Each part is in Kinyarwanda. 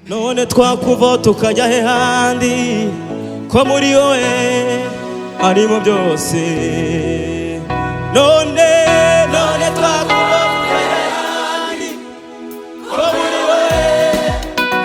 none twakuva tukajya he handi ko muri wowe harimo byose. None twakuva tukajya he handi ko muri wowe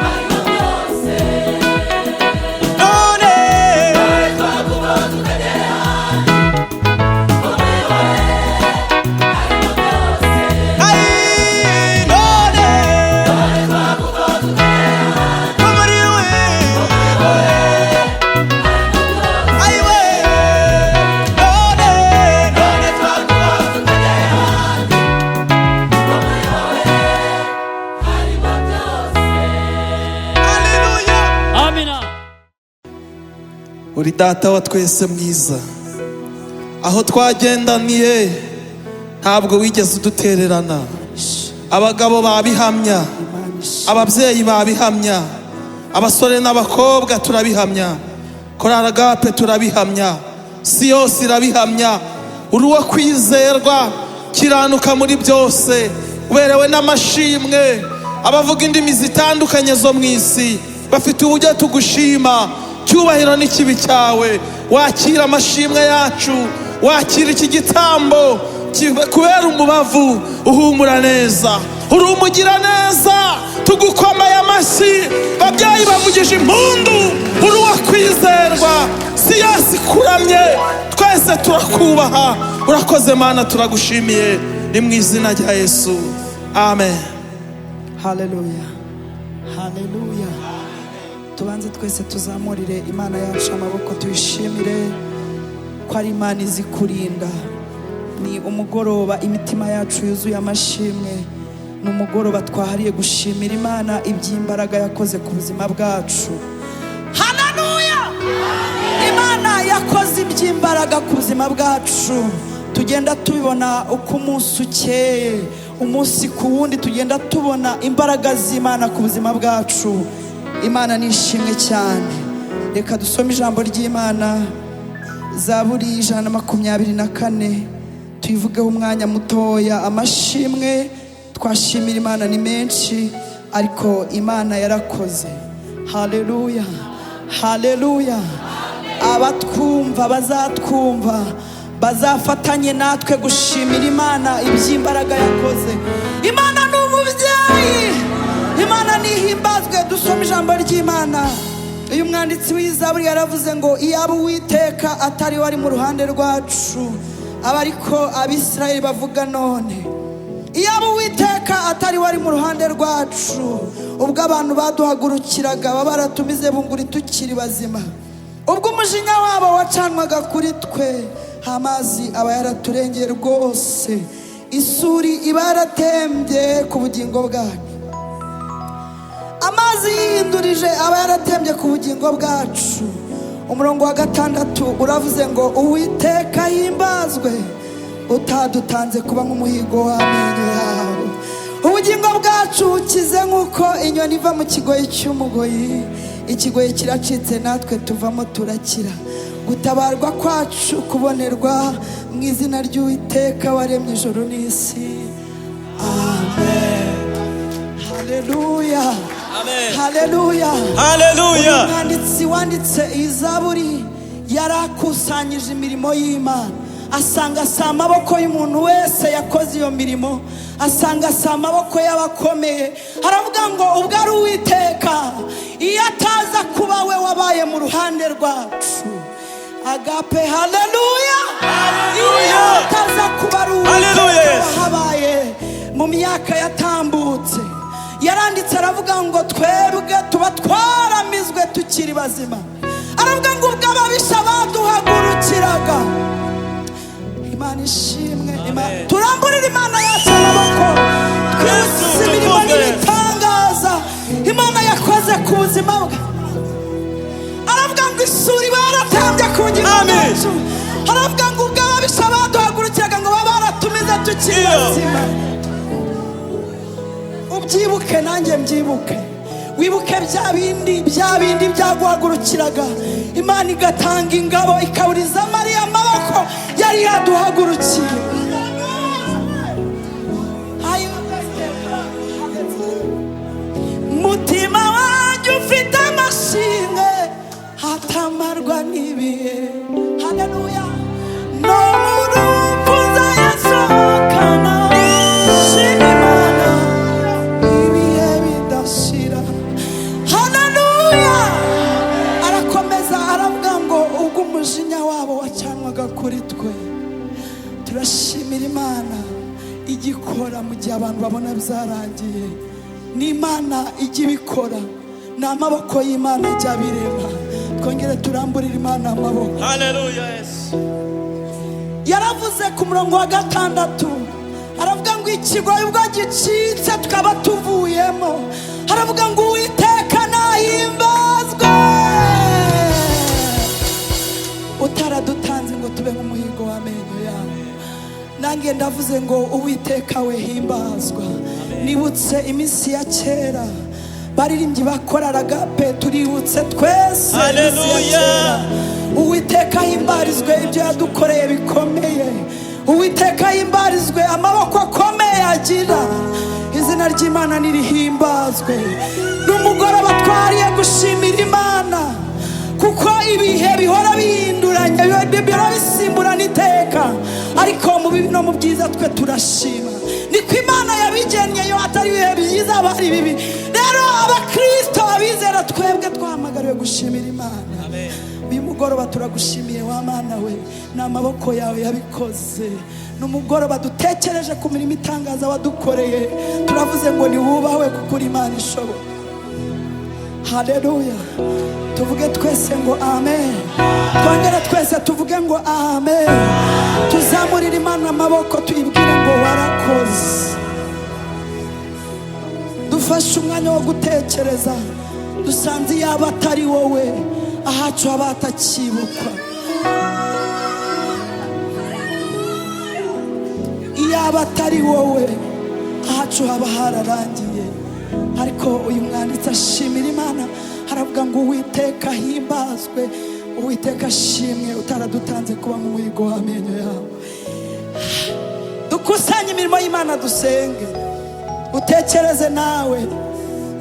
harimo byose. None twakuva tukajya he handi ko muri wowe harimo byose. Uri data wa twese mwiza, aho twagendaniye ntabwo wigeze udutererana. Abagabo babihamya, ababyeyi babihamya, abasore n'abakobwa turabihamya, Korali Agape turabihamya, si yose irabihamya. Uri uwo kwizerwa, kiranuka muri byose, uberewe n'amashimwe. Abavuga indimi zitandukanye zo mu isi bafite uburyo tugushima. Cyubahiro n'ikibi cyawe, wakira amashimwe yacu, wakira iki gitambo kubera umubavu uhumura neza. Uri umugira neza, tugukomeye amashyi, babyeyi bavugije impundu. Uri uwo kwizerwa, si yose ikuramye, twese turakubaha. Urakoze Mana, turagushimiye, ni mu izina rya Yesu, amen. Haleluya, haleluya. Tubanze twese tuzamurire Imana yacu amaboko, tuyishimire ko ari Imana izi kurinda. Ni umugoroba imitima yacu yuzuye amashimwe, ni umugoroba twahariye gushimira Imana iby'imbaraga yakoze ku buzima bwacu. Haleluya! Imana yakoze iby'imbaraga ku buzima bwacu. Tugenda tubibona uko umunsi ukeye, umunsi ku wundi tugenda tubona imbaraga z'Imana ku buzima bwacu. Imana nishimwe cyane. Reka dusome ijambo ry'Imana, Zaburi 124, tuyivugeho umwanya mutoya. Amashimwe twashimira Imana ni menshi, ariko Imana yarakoze. Haleluya, haleluya. Abatwumva bazatwumva, bazafatanye natwe gushimira Imana iby'imbaraga yakoze. Imana ni umubyeyi, Imana nihimbazwe. Dusome ijambo ry'Imana. Uyu mwanditsi w'Izaburi yaravuze ngo iyaba Uwiteka atari wari mu ruhande rwacu, aba ariko Abisirayeli bavuga none. Iyaba Uwiteka atari wari mu ruhande rwacu, ubwo abantu baduhagurukiraga baba baratumize bunguri tukiri bazima, ubwo umujinya wabo wacanwaga kuri twe, amazi aba yaraturengeye rwose, isuri iba yaratembye ku bugingo bwacu. Amazi yihindurije aba yaratembye ku bugingo bwacu. Umurongo wa 6 uravuze ngo Uwiteka himbazwe, utadutanze kuba nk'umuhigo w'amenyo yawe. Ubugingo bwacu bukize nk'uko inyoni iva mu kigoyi cy'umugoyi, ikigoyi kiracitse natwe tuvamo turakira. Gutabarwa kwacu kubonerwa mu izina ry'Uwiteka waremye ijuru n'isi, amen. Haleluya, amen. Haleluya, haleluya. Umwanditsi wanditse Izaburi yarakusanyije imirimo y'Imana, asanga si amaboko y'umuntu wese yakoze iyo mirimo, asanga si amaboko y'abakomeye. Haravuga ngo ubwo ari Uwiteka, iyo ataza kuba we wabaye mu ruhande rwacu. Agape, haleluya, iyo ataza kuba ari Uwiteka wahabaye mu myaka yatambutse. Yaranditse aravuga ngo twebwe tuba twaramizwe tukiri bazima. Aravuga ngo ubwo ababisha baduhagurukiraga. Imana ishimwe, Imana turamburira Imana yacu amaboko, twese imirimo n'ibitangaza Imana yakoze ku buzima bwe. Aravuga ngo isuri baratambye ku bugingo bwacu. Aravuga ngo ubwo ababisha baduhagurukiraga ngo baba baratumize tukiri bazima. Ubyibuke nanjye mbyibuke, wibuke bya bindi byaguhagurukiraga, Imana igatanga ingabo ikaburiza Mariya amaboko yari yaduhagurukiye. Mutima wanjye haleluya no murukuza yasohokana shima Imana ibihe bidashira haleluya arakomeza aravuga ngo ubwo umujinya wabo wacanwaga kuri twe turashimira Imana igikora mu gihe abantu babona byarangiye n'Imana ijya ibikora ni amaboko y'Imana ijya birema twongere turamburire Imana amaboko haleluya Yesu yaravuze ku murongo wa 6 aravuga ngo ikigoyi ubwo gicitse tukaba tuvuyemo aravuga ngo Uwiteka nahimbazwe utaradutanze ngo tube nk'umuhigo w'amenyo yawe nange ndavuze ngo Uwiteka we himbazwa nibutse iminsi ya kera baririmbyi bakoraraga pe tuributse twese haleluya Uwiteka himbarizwe ibyo yadukoreye bikomeye Uwiteka himbarizwe amaboko akomeye agira izina ry'Imana nirihimbazwe n'umugoroba twariye gushimira Imana kuko ibihe bihora bihinduranya bihora bisimburana iteka ariko mu bibi no mu byiza twe turashima niko Imana yabigennye yo atari ibihe byiza bari bibi rero abakristo abizera twebwe twahamagariwe gushimira Imana uyu mugoroba turagushimiye wa Mana we n'amaboko yawe yabikoze n'umugoroba dutekereje ku mirimo itangaza wadukoreye turavuze ngo ni wubahwe kuko uri Imana ishoboye haleluya tuvuge twese ngo amen twongere twese tuvuge ngo amen tuzamurire Imana amaboko tuyibwire ngo warakoze dufashe umwanya wo gutekereza dusanze yaba atari wowe ahacu haba hatakibukwa iyaba atari wowe ahacu haba hararangiye ariko uyu mwanditsi ashimira Imana haravuga ngo Uwiteka himbazwe Uwiteka ashimwe utaradutanze kuba mu muhigo w'amenyo yawe dukusanye imirimo y'Imana dusenge utekereze nawe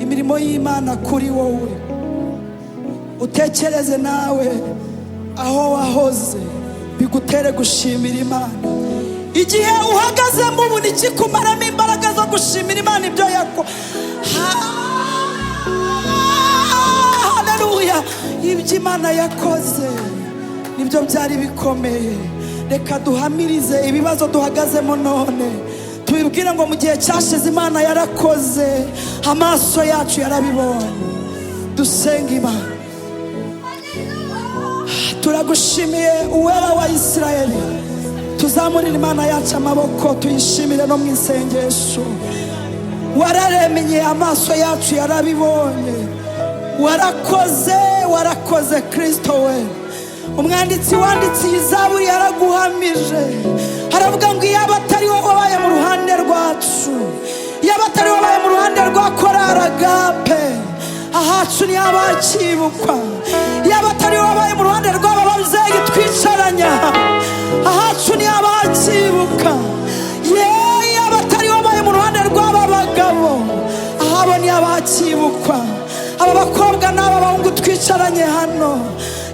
imirimo y'Imana kuri wowe utekereze nawe aho wahoze bigutere gushimira Imana igihe uhagazemo ubu nikikumaramo imbaraga zo gushimira Imana ibyo yakoze haleluya ibyo Imana yakoze nibyo byari bikomeye reka duhamirize ibibazo duhagazemo none tubibwire ngo mu gihe cyashize Imana yarakoze amaso yacu yarabibonye dusenga Imana turagushimiye uwera wa Isirayeli tuzamurire Imana yacu amaboko tuyishimire no mu isengesho wararemeye amaso yacu yarabibonye warakoze Kristo we umwanditsi wanditse iyi zaburi yaraguhamije haravuga ngo iyaba atari wowe wabaye mu ruhande rwacu iyaba atari wowe wabaye mu ruhande rwa korari Agape ahacu ntihaba hakibukwa iyaba atari wowe wabaye mu ruhande rw'aba babyeyi twicaranya ahacu ntihaba hakibuka iyaba atari wowe wabaye mu ruhande rw'aba bagabo ahabo ntihaba hakibukwa aba bakobwa n'aba bahungu twicaranye hano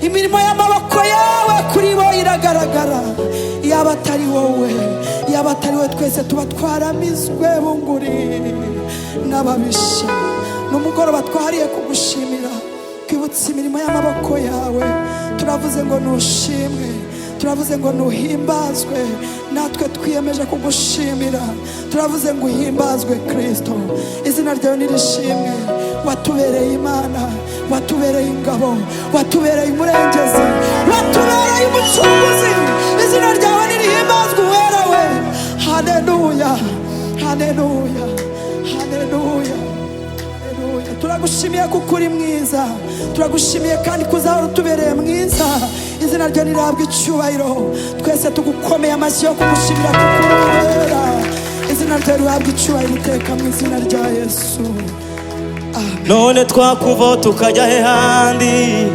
imirimo y'amaboko yawe kuri bo iragaragara iyaba atari wowe twese tuba twaramizwe bunguri n'ababisha n'umugoroba twahariye kugushimira twibutse imirimo y'amaboko yawe turavuze ngo nushimwe turavuze ngo nuhimbazwe natwe twiyemeje kugushimira turavuze ngo uhimbazwe Kristo izina ryawe nirishimwe watubereye Imana watubereye ingabo watubereye umurengezi watubereye umucunguzi izina ryawe nirihimbazwe uwera we haleluya haleluya haleluya turagushimiye kuko uri mwiza turagushimiye kandi kuzahora utubereye mwiza izina ryawe nirihabwa icyubahiro twese tugukomeye amashyi yo kugushimira kuko uri uwera izina ryawe rihabwa icyubahiro iteka mu izina rya Yesu none twakuvaho tukajya he handi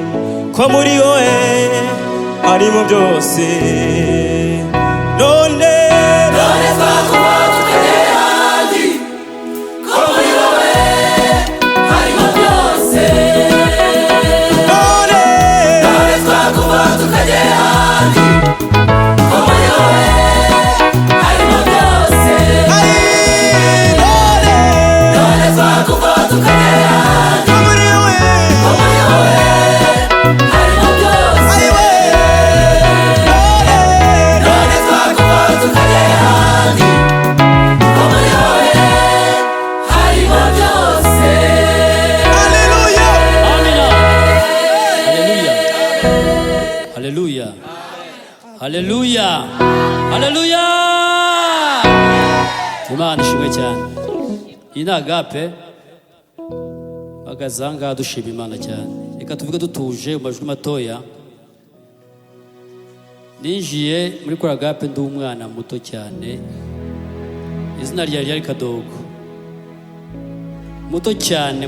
ko muri wowe harimo byose none twakuvaho tukajya he handi ko muri wowe harimo byose none twakuvaho tukajya Haleluya, haleluya. Imana ishimwe cyane. Iyi ni agape agazanga dushima Imana cyane. Reka tuvuge dutuje mu majwi matoya. Ninjiye muri kora agape ndi umwana muto cyane. Izina ryawe ryari Kadogo. Muto cyane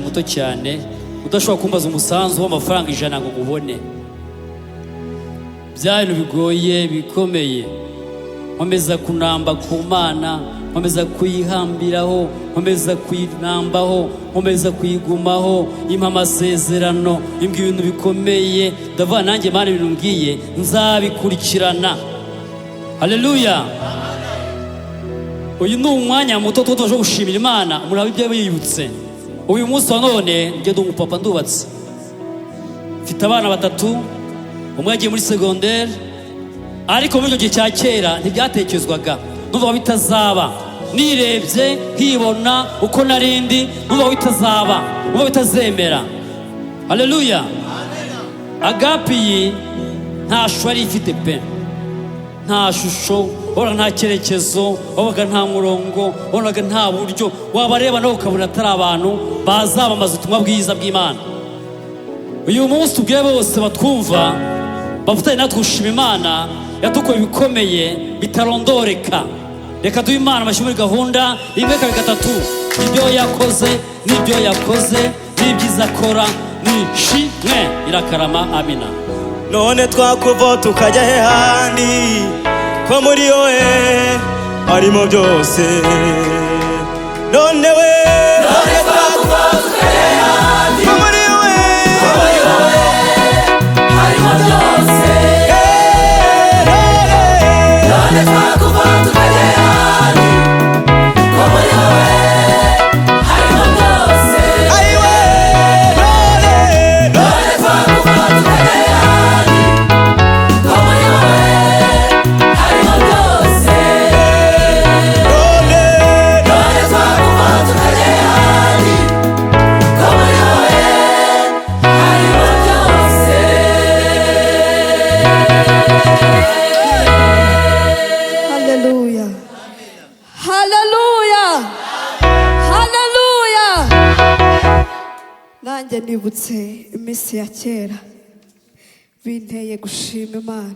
udashobora kumbaza umusanzu w'amafaranga 100 ngo mubone. Byari bigoye bikomeye. Nkomeza kunamba ku Mana, nkomeza kuyihambiraho, nkomeza kuyinambaho, nkomeza kuyigumaho, impa amasezerano, imbwira ibintu bikomeye. Ndavuga nanjye Mana ibintu ngiye nzabikurikirana. Haleluya. Uyu ni umwanya muto tuje gushimira Imana, umuntu abibye yibutse. Uyu munsi wa none nge ndi umupapa ndubatse. Mfite abana 3, umwe yagiye muri secondaire, ariko muri gihe cya kera ntibyatekerezwaga. Numva bitazaba. Nirebye nkibona uko narindi, numva bitazaba, numva bitazemera. Haleluya. Agapi nta shwari ifite pe. Nta shusho, ora nta cyerekezo, wabaga nta murongo, wabaga nta buryo. Wabareba nawe ukabona atari abantu bazabamaza ubutumwa bwiza bw'Imana. Uyu munsi tubwiye bose batwumva bafatanye natwe gushima Imana yatukoye ibikomeye bitarondoreka. Reka duhe Imana amashyi muri gahunda 1 2 3. Ibyo yakoze n'ibyo yakoze n'ibyiza akora ni shimwe irakarama. Amina. None twakuva tukajya he handi ko muri wowe harimo byose. None twakuva tukajya he handi ko muri wowe harimo byose. None twakuva tukajya he handi ko muri wowe harimo byose. None twakuva tukajya he handi ko muri wowe harimo byose. None twakuva tukajya he handi ko muri wowe harimo byose. Haleluya. Haleluya. Haleluya. Nanjye nibutse iminsi ya kera binteye gushima Imana.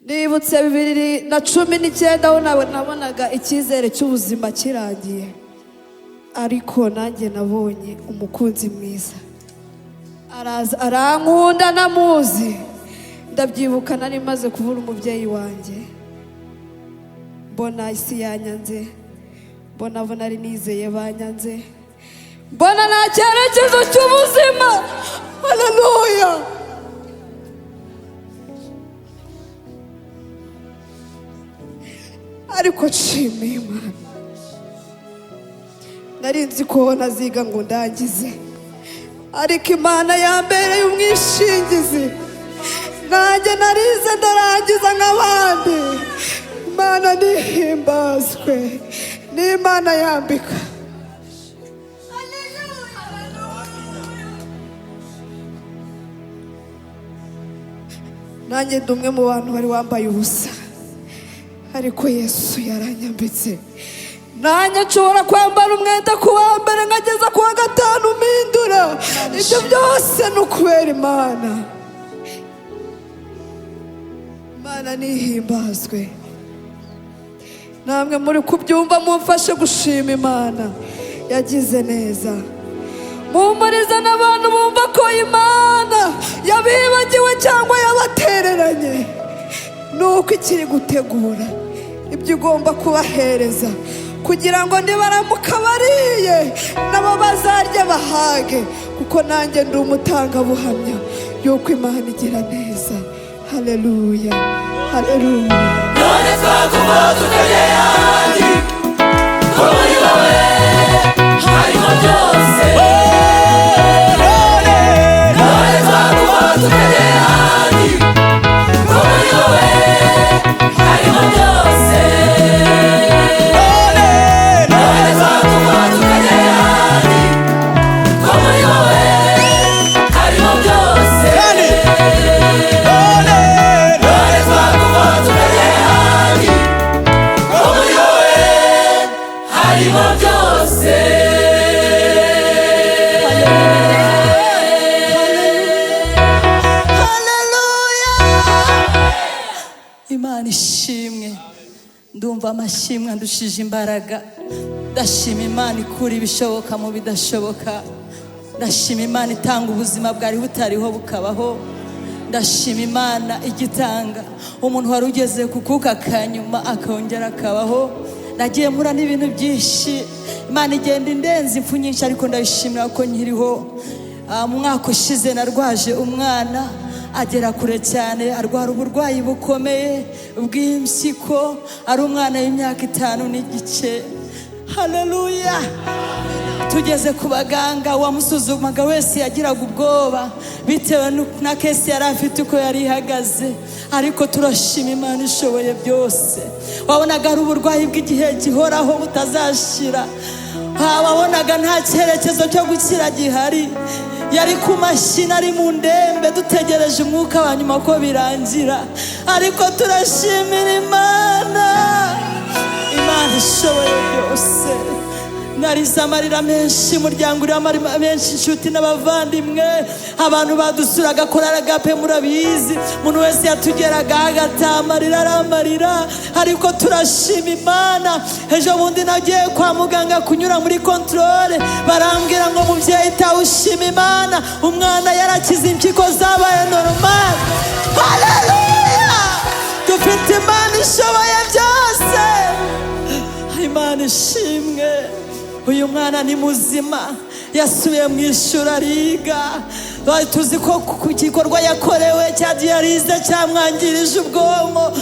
Nibutse 2019 aho nabonaga icyizere cy'ubuzima kirangiye, ariko nanjye nabonye umukunzi mwiza araza arankunda namuzi. Ndabyibuka nari maze kubura umubyeyi wanjye, mbona isi yanyanze, mbona abo nari nizeye banyanze, mbona nta cyerekezo cy'ubuzima. Haleluya. Ariko nshimiye Imana, nari nzi ko naziga ngo ndangize, ariko Imana yambereye umwishingizi. Nanjye narize ndarangiza nk'abandi. Imana nihimbazwe, n'Imana yambika. Nanjye ndi umwe mu bantu bari wambaye ubusa, ariko Yesu yaranyambitse. Nanjye nshobora kwambara umwenda ku wa mbere nkageza ku wa 5 mpindura. Ibyo byose ni ukubera Imana. Imana nihimbazwe. Namwe muri kubyumva mumfashe gushima Imana, yagize neza. Mumpuriza n'abantu bumva ko Imana yabibagiwe cyangwa yabatereranye. Nuko ikiri gutegura ibyo igomba kubahereza, kugira ngo nibaramuka bariye nabo bazarya bahage, kuko nanjye ndi umutangabuhamya yuko Imana igira neza. Haleluya. Haleluya. None twakuva tukajya he handi ko muri wowe harimo byose. None twakuva tukajya he handi ko muri wowe harimo byose. None twakuva tukajya he handi ko muri wowe harimo byose. None twakuva ndumva amashimwe ndushije imbaraga. Ndashima Imana ikura ibishoboka mu bidashoboka. Ndashima Imana itanga ubuzima bwari butariho bukabaho. Ndashima Imana igitanga umuntu wari ugeze kukuka kanyuma akongera akabaho. Nagiye mpura n'ibintu byinshi, Imana igenda indenza impfu nyinshi, ariko ndayishimira ko nkiriho. Mu mwaka ushize narwaje umwana agera kure cyane, arwara uburwayi bukomeye bw'impyiko, ari umwana w'imyaka 5 n'igice. Haleluya. Tugeze ku baganga, wamusuzumaga wese yagiraga ubwoba bitewe na kesi yari afite uko yari ihagaze, ariko turashima Imana ishoboye byose. Wabonaga ari uburwayi bw'igihe gihoraho butazashira, wabonaga nta cyerekezo cyo gukira gihari. Yari ku mashini ari mu ndembe, dutegereje umwuka wa nyuma ko birangira, ariko turashimira Imana. Imana ishoboye byose. Narize amarira menshi, umuryango uriho amarira menshi, inshuti n'abavandimwe, abantu badusuraga korari Agape murabizi, umuntu wese yatugeraga agatamarira aramarira, ariko turashima Imana. Ejo bundi nagiye kwa muganga kunyura muri controle, barambwira ngo mubyeyi tawe ushima Imana, umwana yarakize impyiko zabaye normal. Haleluya. Dufite Imana ishoboye byose. Imana ishimwe. Uyu mwana ni muzima, yasubiye mu ishuri ariga. Tuzi ko ku gikorwa yakorewe cya diyarize cyamwangirije ubwonko,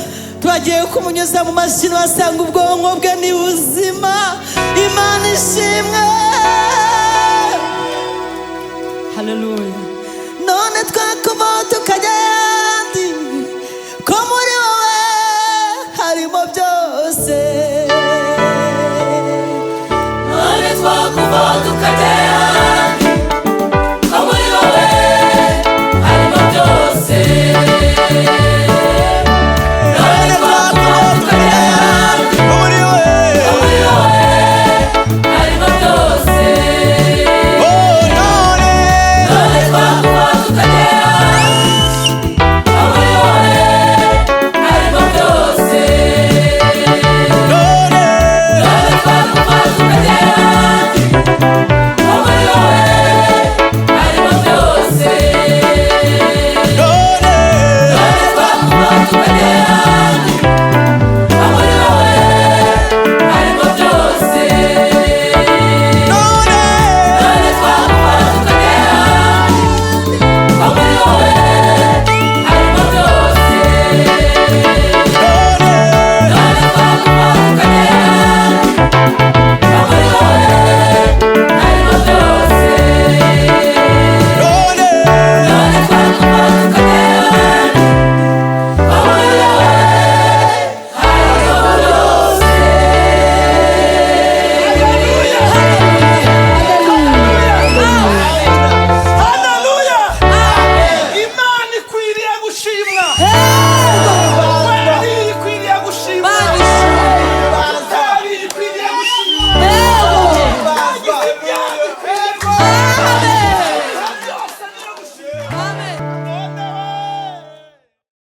twagiye kumunyuza mu mashini wasanga ubwonko bwe ni buzima. Imana ishimwe. Haleluya. None twakuva tukajya ahandi ko muri